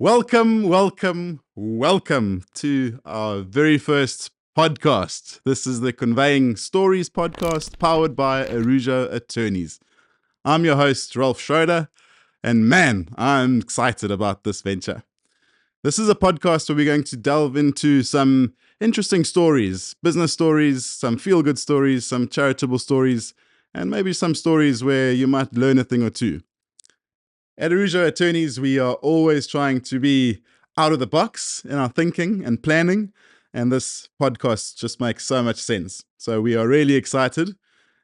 Welcome to our very first podcast. This is the Conveying Stories podcast powered by Araujo Attorneys. I'm your host, Rolf Schroeder, and man, I'm excited about this venture. This is a podcast where we're going to delve into some interesting stories, business stories, some feel-good stories, some charitable stories, and maybe some stories where you might learn a thing or two. At Araujo Attorneys, we are always trying to be out of the box in our thinking and planning, and this podcast just makes so much sense. So we are really excited.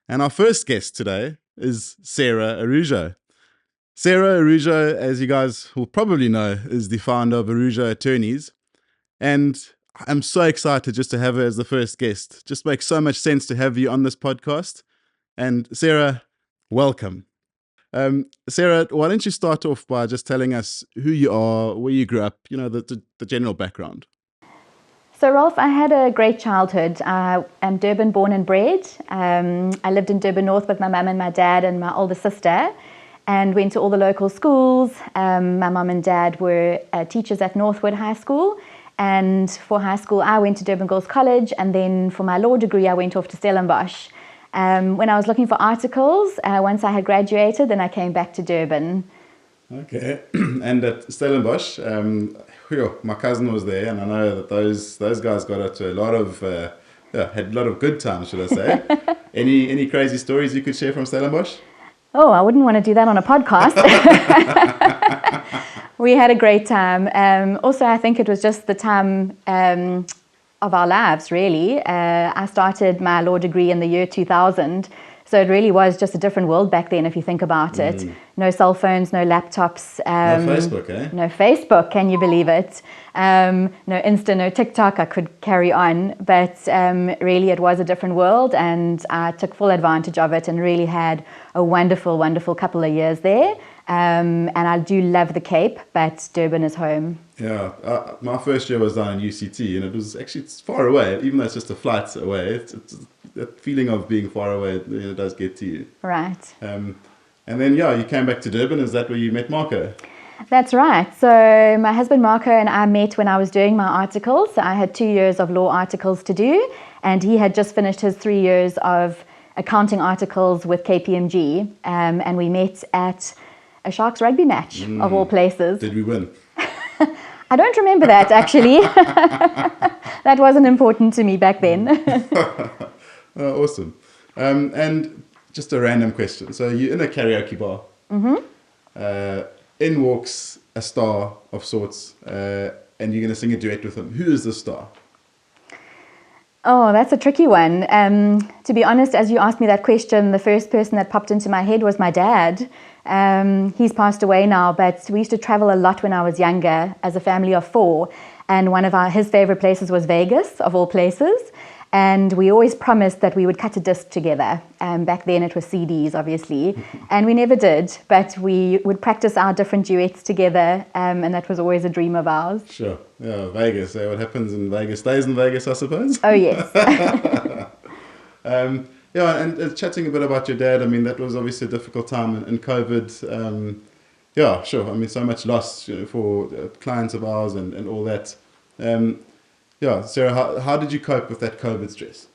And our first guest today is Sarah Araujo. Sarah Araujo, as you guys will probably know, is the founder of Araujo Attorneys. And I'm so excited just to have her as the first guest. Just makes so much sense to have you on this podcast. And Sarah, welcome. Sarah, why don't you start off by just telling us who you are, where you grew up, the general background. So, Rolf, I had a great childhood. I am Durban born and bred. I lived in Durban North with my mum and my dad and my older sister, and went to all the local schools. My mum and dad were teachers at Northwood High School, and for high school I went to Durban Girls College, and then for my law degree I went off to Stellenbosch. When I was looking for articles, once I had graduated, then I came back to Durban. Okay, and at Stellenbosch, my cousin was there, and I know that those guys got up to had a lot of good times, should I say? Any crazy stories you could share from Stellenbosch? Oh, I wouldn't want to do that on a podcast. We had a great time. Also, I think it was just the time of our lives, really. I started my law degree in the year 2000, so it really was just a different world back then if you think about it. No cell phones, no laptops. No Facebook, eh? No Facebook, can you believe it? No Insta, no TikTok, I could carry on, but really it was a different world, and I took full advantage of it and really had a wonderful, wonderful couple of years there. And I do love the Cape, but Durban is home. Yeah, my first year was down in UCT, and it's far away, even though it's just a flight away. It's that feeling of being far away, it does get to you. Right. And then, you came back to Durban. Is that where you met Marco? That's right. So my husband Marco and I met when I was doing my articles. So I had 2 years of law articles to do, and he had just finished his 3 years of accounting articles with KPMG, and we met at a Sharks rugby match, of all places. Did we win? I don't remember that, actually. That wasn't important to me back then. Oh, awesome. And just a random question. So you're in a karaoke bar. Mm-hmm. In walks a star of sorts, and you're going to sing a duet with him. Who is the star? Oh, that's a tricky one. To be honest, as you asked me that question, the first person that popped into my head was my dad. He's passed away now, but we used to travel a lot when I was younger as a family of 4. And one of his favorite places was Vegas, of all places. And we always promised that we would cut a disc together. Back then it was CDs, obviously. And we never did, but we would practice our different duets together. And that was always a dream of ours. Sure. Yeah, Vegas. What happens in Vegas stays in Vegas, I suppose. Oh, yes. And chatting a bit about your dad, that was obviously a difficult time in COVID. Sure. So much loss for clients of ours and all that. Sarah, how did you cope with that COVID stress?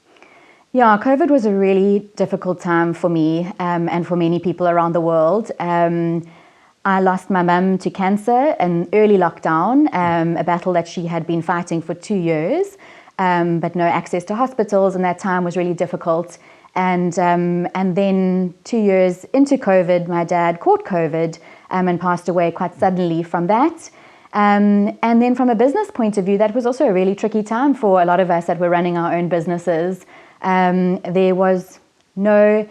Yeah, COVID was a really difficult time for me and for many people around the world. I lost my mum to cancer in early lockdown, a battle that she had been fighting for 2 years, but no access to hospitals, and that time was really difficult. And then 2 years into COVID, my dad caught COVID and passed away quite suddenly from that. And then from a business point of view, that was also a really tricky time for a lot of us that were running our own businesses. There was no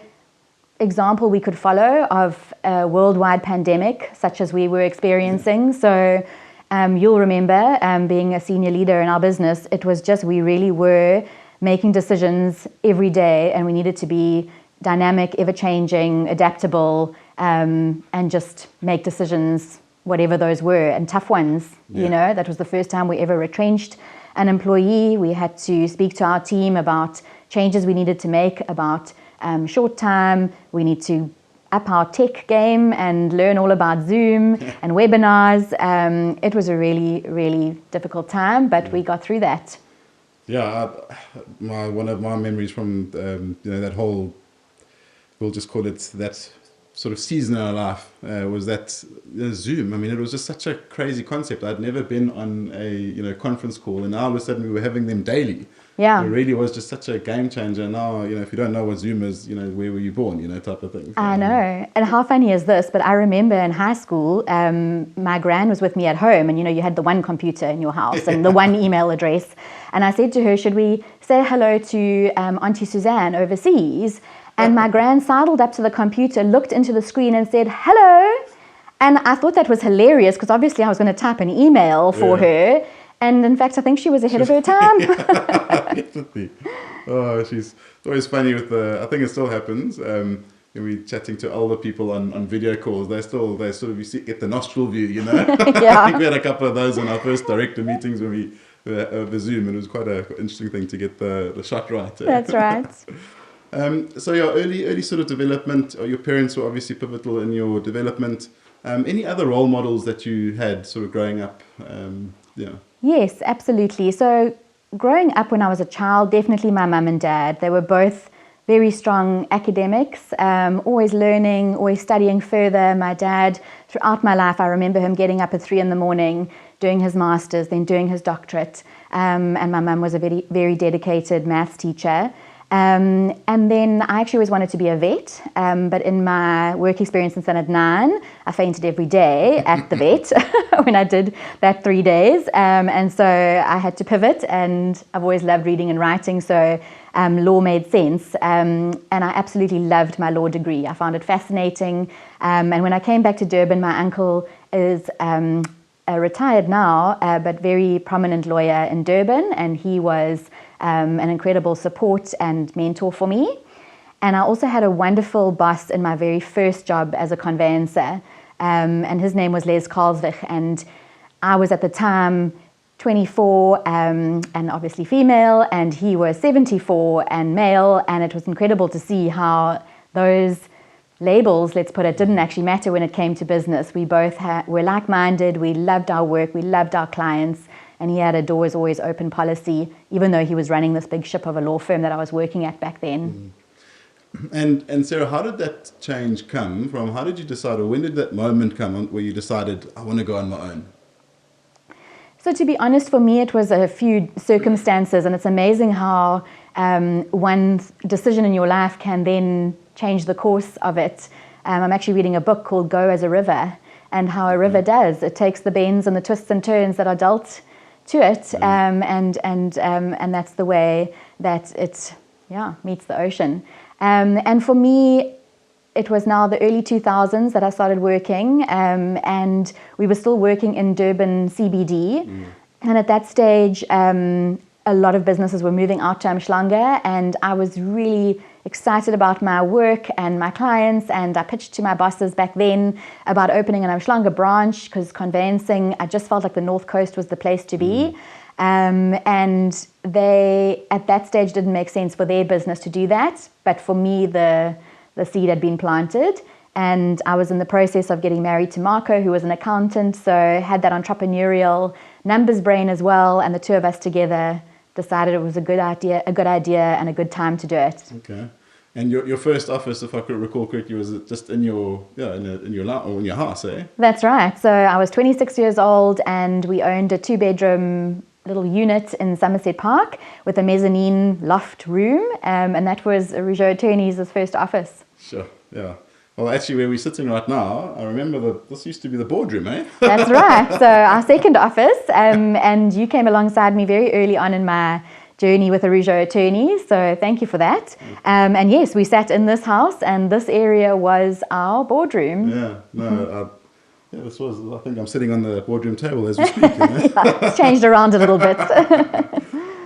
example we could follow of a worldwide pandemic such as we were experiencing. So you'll remember being a senior leader in our business, it was just we really were making decisions every day, and we needed to be dynamic, ever-changing, adaptable, and just make decisions, whatever those were, and tough ones. Yeah. That was the first time we ever retrenched an employee. We had to speak to our team about changes we needed to make about short time. We need to up our tech game and learn all about Zoom and webinars. It was a really, really difficult time, but we got through that. Yeah, one of my memories from that whole, we'll just call it that sort of season in our life, was that Zoom. I mean, it was just such a crazy concept. I'd never been on a conference call, and now all of a sudden we were having them daily. Yeah. It really was just such a game changer. Now, if you don't know what Zoom is, where were you born, type of thing. I know. And how funny is this? But I remember in high school, my gran was with me at home, and you had the one computer in your house and the one email address. And I said to her, should we say hello to Auntie Suzanne overseas? And my gran sidled up to the computer, looked into the screen and said, hello. And I thought that was hilarious because obviously I was going to type an email for her. And in fact, I think she was ahead of her time. Definitely. Oh, she's always funny with I think it still happens. When we're chatting to older people on video calls, they sort of, get the nostril view, Yeah. I think we had a couple of those on our first director meetings when we were over Zoom, and it was quite an interesting thing to get the shot right. That's right. So your early sort of development, or your parents were obviously pivotal in your development. Any other role models that you had sort of growing up? Yes, absolutely. So growing up when I was a child, definitely my mum and dad. They were both very strong academics, always learning, always studying further. My dad, throughout my life, I remember him getting up at 3 a.m, doing his master's, then doing his doctorate. And my mum was a very, very dedicated maths teacher. And then I actually always wanted to be a vet, but in my work experience in Standard 9, I fainted every day at the vet when I did that 3 days. And so I had to pivot, and I've always loved reading and writing, so law made sense. And I absolutely loved my law degree. I found it fascinating. And when I came back to Durban, my uncle is retired now, but very prominent lawyer in Durban, and he was an incredible support and mentor for me. And I also had a wonderful boss in my very first job as a conveyancer, and his name was Les Carlsvig, and I was at the time 24 and obviously female, and he was 74 and male, and it was incredible to see how those labels, let's put it, didn't actually matter when it came to business. We both were like-minded, we loved our work, we loved our clients, and he had a doors always open policy, even though he was running this big ship of a law firm that I was working at back then. And Sarah, how did that change come from? How did you decide, or when did that moment come where you decided, I want to go on my own? So to be honest, for me, it was a few circumstances, and it's amazing how one decision in your life can then change the course of it. I'm actually reading a book called Go as a River, and how a river does. It takes the bends and the twists and turns that are dealt to it, and that's the way that it meets the ocean. And for me, it was now the early 2000s that I started working, and we were still working in Durban CBD. And at that stage, a lot of businesses were moving out to Umhlanga, and I was really excited about my work and my clients, and I pitched to my bosses back then about opening an Umhlanga branch, because conveyancing, I just felt like the North Coast was the place to be. And they, at that stage, didn't make sense for their business to do that. But for me, the seed had been planted, and I was in the process of getting married to Marco, who was an accountant, so had that entrepreneurial numbers brain as well, and the two of us together decided it was a good idea and a good time to do it. Okay. And your first office, if I could recall correctly, was just in your house, eh? That's right. So I was 26 years old, and we owned a 2-bedroom little unit in Somerset Park with a mezzanine loft room, and that was Araujo Attorneys' first office. Sure, yeah. Well, actually, where we're sitting right now, I remember this used to be the boardroom, eh? That's right. So our second office, and you came alongside me very early on in my journey with Araujo Attorneys, so thank you for that. And yes, we sat in this house, and this area was our boardroom. Yeah, no, this was, I think I'm sitting on the boardroom table as we speak. It's changed around a little bit.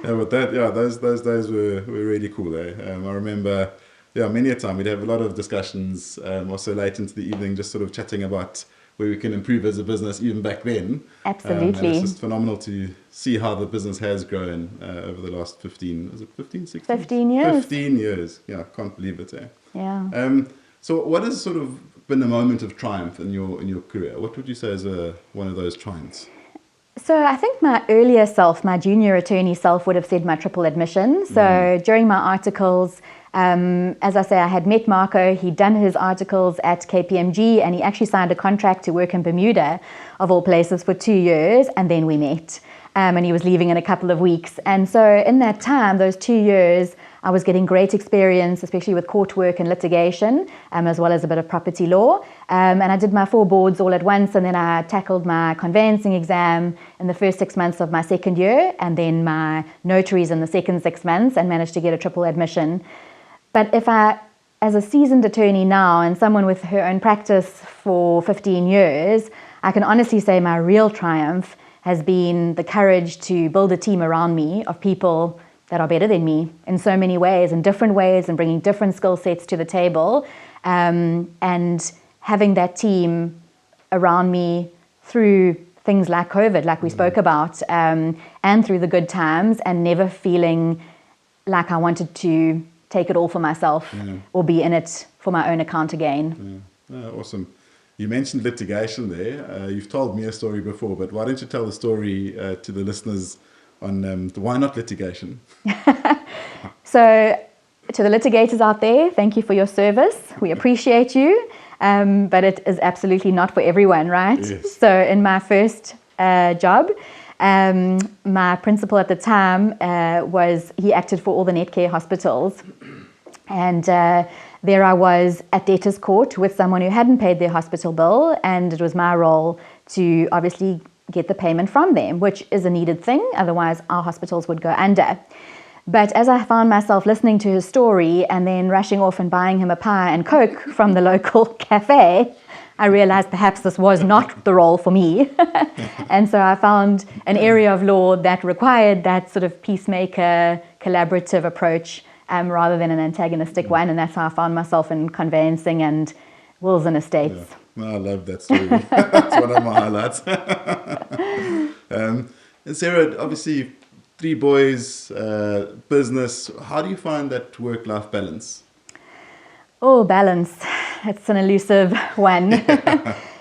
But those days were really cool, eh? I remember, many a time we'd have a lot of discussions, also late into the evening, just sort of chatting about where we can improve as a business even back then. Absolutely. And it's just phenomenal to see how the business has grown over the last 15 years. 15 years. 15 years. Yeah, I can't believe it, eh? Yeah. So what has sort of been a moment of triumph in your career? What would you say is one of those triumphs? So I think my earlier self, my junior attorney self, would have said my triple admission. So during my articles, as I say, I had met Marco. He'd done his articles at KPMG, and he actually signed a contract to work in Bermuda, of all places, for 2 years, and then we met. And he was leaving in a couple of weeks. And so in that time, those 2 years, I was getting great experience, especially with court work and litigation, as well as a bit of property law. And I did my 4 boards all at once, and then I tackled my conveyancing exam in the first 6 months of my second year, and then my notaries in the second 6 months, and managed to get a triple admission. But if I, as a seasoned attorney now, and someone with her own practice for 15 years, I can honestly say my real triumph has been the courage to build a team around me of people that are better than me in so many ways, in different ways, and bringing different skill sets to the table, and having that team around me through things like COVID, like we spoke about, and through the good times, and never feeling like I wanted to take it all for myself or be in it for my own account again. Awesome. You mentioned litigation there. You've told me a story before, but why don't you tell the story to the listeners on why not litigation? So to the litigators out there, thank you for your service. We appreciate you, but it is absolutely not for everyone, right? Yes. So in my first job, my principal at the time he acted for all the Netcare hospitals. And there I was at debtors court with someone who hadn't paid their hospital bill, and it was my role to obviously get the payment from them, which is a needed thing, otherwise our hospitals would go under. But as I found myself listening to his story and then rushing off and buying him a pie and Coke from the local cafe, I realized perhaps this was not the role for me. And so I found an area of law that required that sort of peacemaker, collaborative approach rather than an antagonistic one. And that's how I found myself in conveyancing and wills and estates. Yeah. No, I love that story. That's one of my highlights. And Sarah, obviously 3 boys, business. How do you find that work-life balance? Oh, balance. It's an elusive one.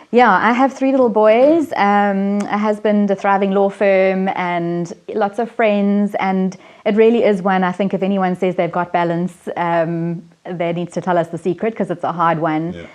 Yeah, I have 3 little boys, a husband, a thriving law firm, and lots of friends. And it really is one, I think, if anyone says they've got balance, they need to tell us the secret, because it's a hard one. Yeah.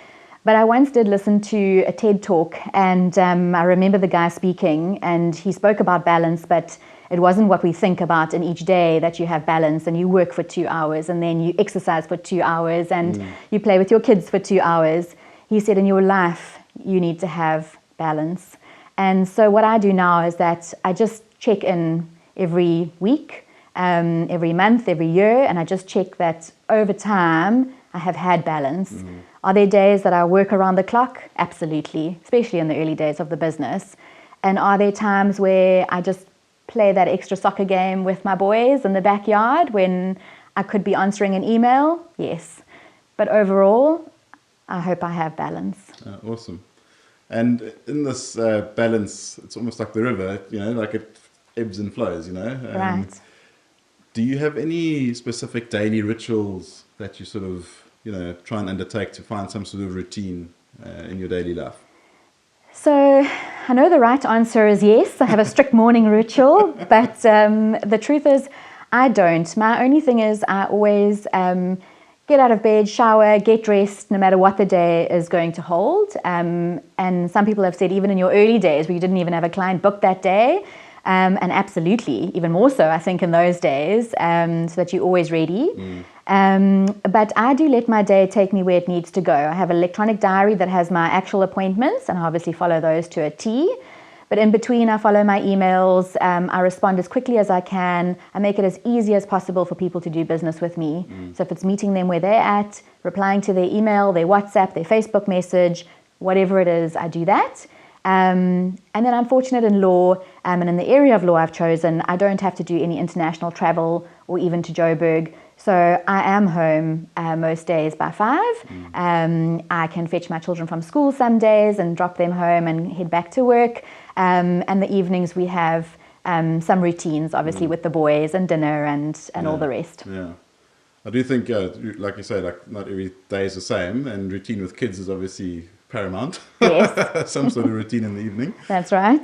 But I once did listen to a TED talk, and I remember the guy speaking, and he spoke about balance, but it wasn't what we think about in each day, that you have balance and you work for 2 hours and then you exercise for 2 hours and you play with your kids for 2 hours. He said in your life, you need to have balance. And so what I do now is that I just check in every week, every month, every year, and I just check that over time I have had balance. Are there days that I work around the clock? Absolutely, especially in the early days of the business. And are there times where I just play that extra soccer game with my boys in the backyard when I could be answering an email? Yes. But overall, I hope I have balance. Awesome. And in this balance, it's almost like the river, like it ebbs and flows, Right. Do you have any specific daily rituals that you sort of, try and undertake to find some sort of routine in your daily life? So I know the right answer is yes. I have a strict morning ritual, but the truth is I don't. My only thing is I always get out of bed, shower, get dressed, no matter what the day is going to hold. And some people have said even in your early days where you didn't even have a client booked that day, and absolutely, even more so, I think, in those days, so that you're always ready. But I do let my day take me where it needs to go. I have an electronic diary that has my actual appointments, and I obviously follow those to a T. But in between, I follow my emails. I respond as quickly as I can. I make it as easy as possible for people to do business with me. So if it's meeting them where they're at, replying to their email, their WhatsApp, their Facebook message, whatever it is, I do that. And then I'm fortunate in law, and in the area of law I've chosen, I don't have to do any international travel or even to Joburg. So I am home most days by 5. I can fetch my children from school some days and drop them home and head back to work. And the evenings we have some routines, obviously, with the boys and dinner and all the rest. Yeah. I do think, like you say, like not every day is the same, and routine with kids is obviously paramount. Yes. Some sort of routine in the evening. That's right.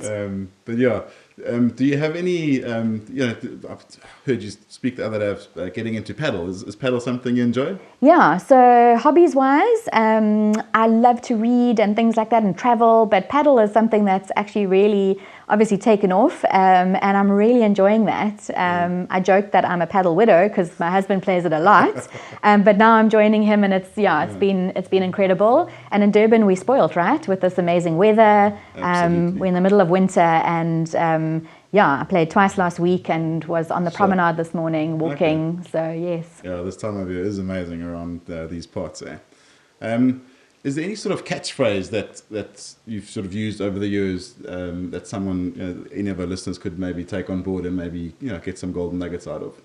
But yeah, do you have any? I've heard you speak the other day of getting into paddle. Is paddle something you enjoy? Yeah, so hobbies-wise, I love to read and things like that and travel, but paddle is something that's actually really obviously taken off, and I'm really enjoying that. I joke that I'm a paddle widow because my husband plays it a lot, but now I'm joining him, and it's been incredible. And in Durban, we're spoiled, right, with this amazing weather. We're in the middle of winter, and I played twice last week and was on the promenade this morning walking. Okay. So yes. Yeah, this time of year is amazing around these parts. Is there any sort of catchphrase that you've sort of used over the years that someone, any of our listeners could maybe take on board and maybe get some golden nuggets out of?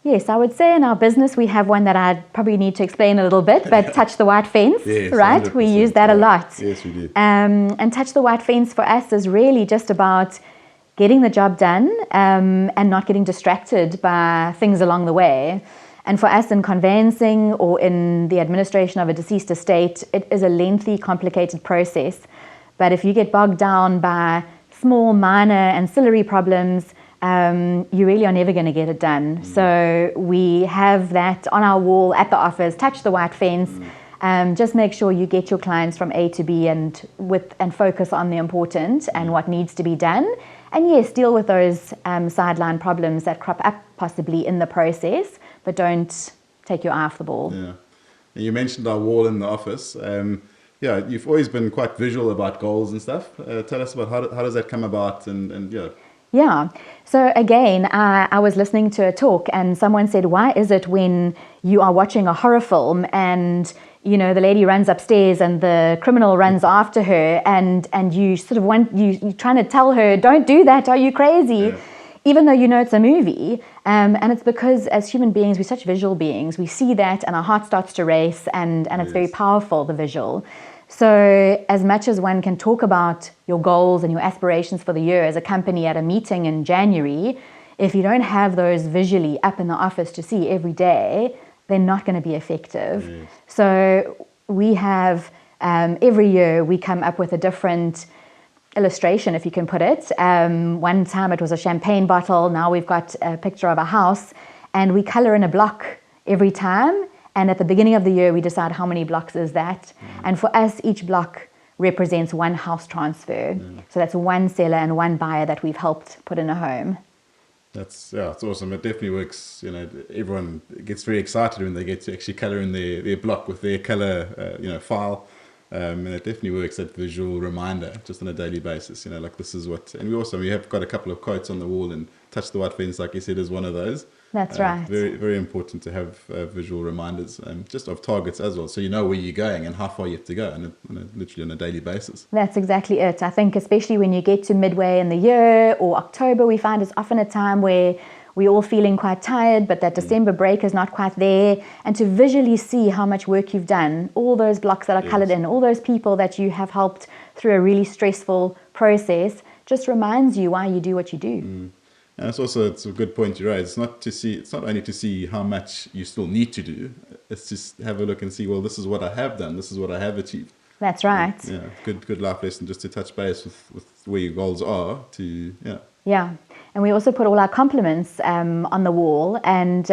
Yes, I would say in our business we have one that I probably need to explain a little bit, but touch the white fence, yes, right? 100%. We use that a lot. Yes, we do. And touch the white fence for us is really just about getting the job done and not getting distracted by things along the way. And for us in conveyancing or in the administration of a deceased estate, it is a lengthy, complicated process. But if you get bogged down by small, minor, ancillary problems, you really are never going to get it done. So we have that on our wall at the office, touch the white fence. Just make sure you get your clients from A to B and focus on the important and what needs to be done. And yes, deal with those sideline problems that crop up possibly in the process, but don't take your eye off the ball. Yeah. You mentioned our wall in the office. You've always been quite visual about goals and stuff. Tell us about how does that come about and. Yeah. So again, I was listening to a talk and someone said, why is it when you are watching a horror film and the lady runs upstairs and the criminal runs after her and you sort of you're trying to tell her, don't do that, are you crazy? Yeah. Even though it's a movie. And it's because as human beings, we're such visual beings. We see that and our heart starts to race and it's very powerful, the visual. So as much as one can talk about your goals and your aspirations for the year as a company at a meeting in January, if you don't have those visually up in the office to see every day, they're not going to be effective. Yes. So we have, every year we come up with a different illustration, if you can put it. One time it was a champagne bottle. Now we've got a picture of a house and we color in a block every time. And at the beginning of the year, we decide how many blocks is that. And for us, each block represents one house transfer. So that's one seller and one buyer that we've helped put in a home. It's awesome. It definitely works. Everyone gets very excited when they get to actually color in their block with their color, file. And it definitely works, that visual reminder just on a daily basis, like this is what, and we have got a couple of quotes on the wall, and touch the white fence, like you said, is one of those. That's right. Very, very important to have visual reminders, just of targets as well, so you know where you're going and how far you have to go, and literally on a daily basis. That's exactly it. I think especially when you get to midway in the year or October, we find it's often a time where we're all feeling quite tired, but that December break is not quite there. And to visually see how much work you've done, all those blocks that are colored in, all those people that you have helped through a really stressful process, just reminds you why you do what you do. And it's a good point you raise. It's not only to see how much you still need to do, it's just have a look and see, well, this is what I have done, this is what I have achieved. That's right. Good life lesson, just to touch base with where your goals are Yeah, and we also put all our compliments on the wall, and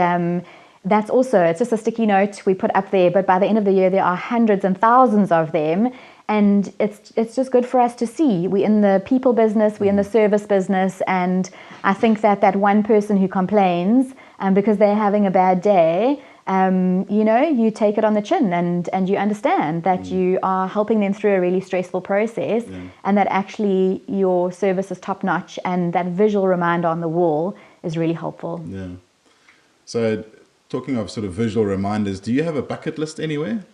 that's also, it's just a sticky note we put up there, but by the end of the year there are hundreds and thousands of them, and it's just good for us to see. We're in the people business, we're in the service business, and I think that one person who complains because they're having a bad day, you take it on the chin and you understand that you are helping them through a really stressful process, and that actually your service is top notch, and that visual reminder on the wall is really helpful. Yeah. So talking of sort of visual reminders, do you have a bucket list anywhere?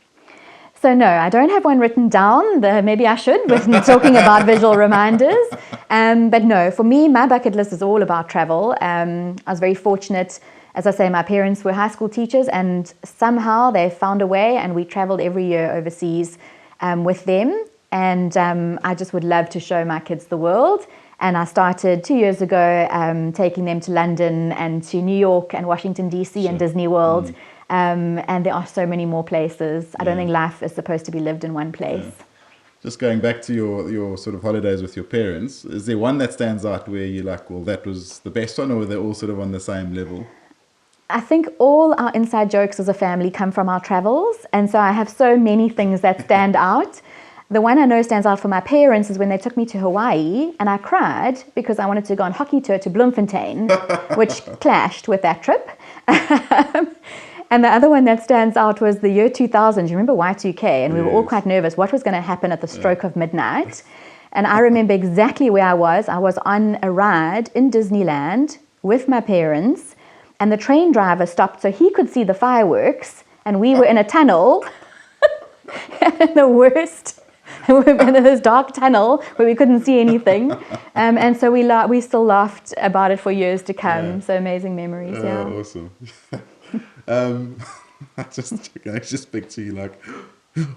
So no, I don't have one written down. Maybe I should, when talking about visual reminders. But no, for me, my bucket list is all about travel. I was very fortunate. As I say, my parents were high school teachers, and somehow they found a way, and we traveled every year overseas with them. And I just would love to show my kids the world. And I started 2 years ago taking them to London and to New York and Washington, D.C. and Disney World. And there are so many more places. I don't think life is supposed to be lived in one place. Yeah. Just going back to your sort of holidays with your parents, is there one that stands out where you're like, well, that was the best one, or were they all sort of on the same level? I think all our inside jokes as a family come from our travels. And so I have so many things that stand out. The one I know stands out for my parents is when they took me to Hawaii and I cried because I wanted to go on hockey tour to Bloemfontein, which clashed with that trip. And the other one that stands out was the year 2000. You remember Y2K? And we were all quite nervous. What was going to happen at the stroke of midnight? And I remember exactly where I was. I was on a ride in Disneyland with my parents. And the train driver stopped so he could see the fireworks. And we were in a tunnel. And the worst. We were in this dark tunnel where we couldn't see anything. And so we still laughed about it for years to come. Yeah. So amazing memories, yeah. Awesome. I just picture you like,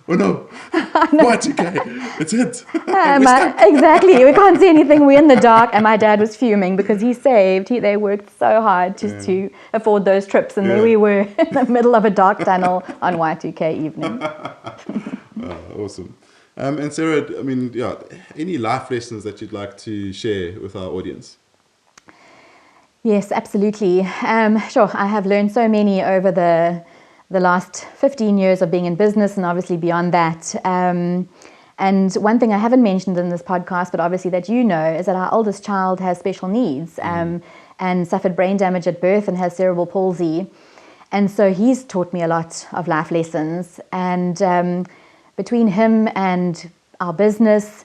oh no, Y2K, it's it. Exactly, we can't see anything, we're in the dark. And my dad was fuming because they worked so hard just to afford those trips. And there we were in the middle of a dark tunnel on Y2K evening. Awesome. And Sarah, I mean, any life lessons that you'd like to share with our audience? Yes, absolutely. Sure, I have learned so many over the last 15 years of being in business and obviously beyond that. And one thing I haven't mentioned in this podcast, but obviously that you know, is that our oldest child has special needs and suffered brain damage at birth and has cerebral palsy. And so he's taught me a lot of life lessons. And between him and our business,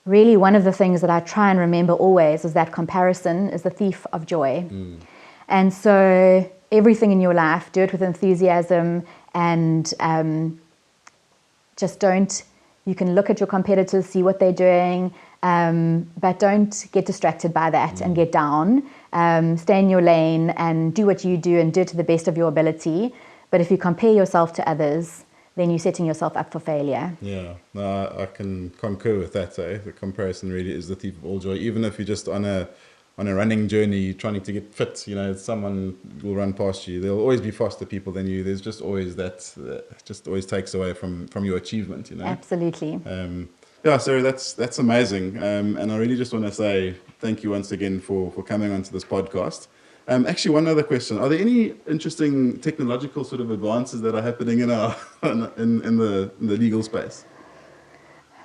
really, one of the things that I try and remember always is that comparison is the thief of joy. And so everything in your life, do it with enthusiasm and you can look at your competitors, see what they're doing, but don't get distracted by that and get down. Stay in your lane and do what you do and do it to the best of your ability. But if you compare yourself to others, then you're setting yourself up for failure. Yeah, no, I can concur with that. The comparison really is the thief of all joy. Even if you're just on a running journey, trying to get fit, someone will run past you. There'll always be faster people than you. There's just always that just always takes away from your achievement. Absolutely. Sarah, that's amazing. And I really just want to say thank you once again for coming onto this podcast. Actually, one other question: are there any interesting technological sort of advances that are happening in the legal space?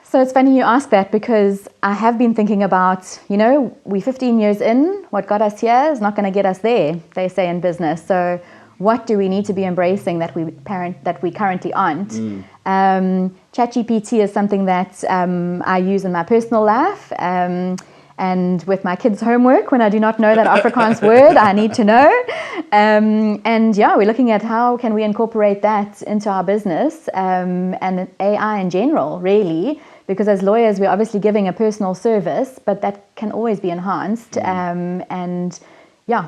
So it's funny you ask that because I have been thinking about, we're 15 years in. What got us here is not going to get us there, they say in business. So what do we need to be embracing that we currently aren't? ChatGPT is something that I use in my personal life. And with my kids' homework, when I do not know that Afrikaans word, I need to know. We're looking at how can we incorporate that into our business and AI in general, really. Because as lawyers, we're obviously giving a personal service, but that can always be enhanced.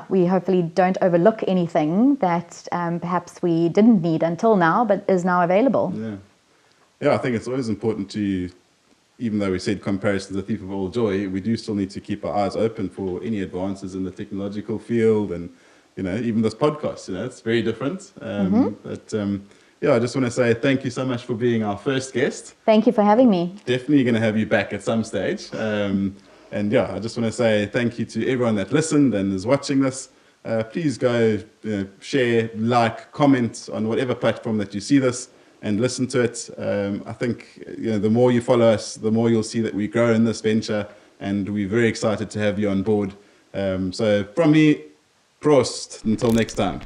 We hopefully don't overlook anything that perhaps we didn't need until now, but is now available. Yeah, I think it's always important to, even though we said comparison is the thief of all joy, we do still need to keep our eyes open for any advances in the technological field. And, even this podcast, it's very different. I just want to say thank you so much for being our first guest. Thank you for having me. Definitely going to have you back at some stage. I just want to say thank you to everyone that listened and is watching this. Please go share, like, comment on whatever platform that you see this and listen to it. I think the more you follow us, the more you'll see that we grow in this venture, and we're very excited to have you on board. So from me, Prost, until next time.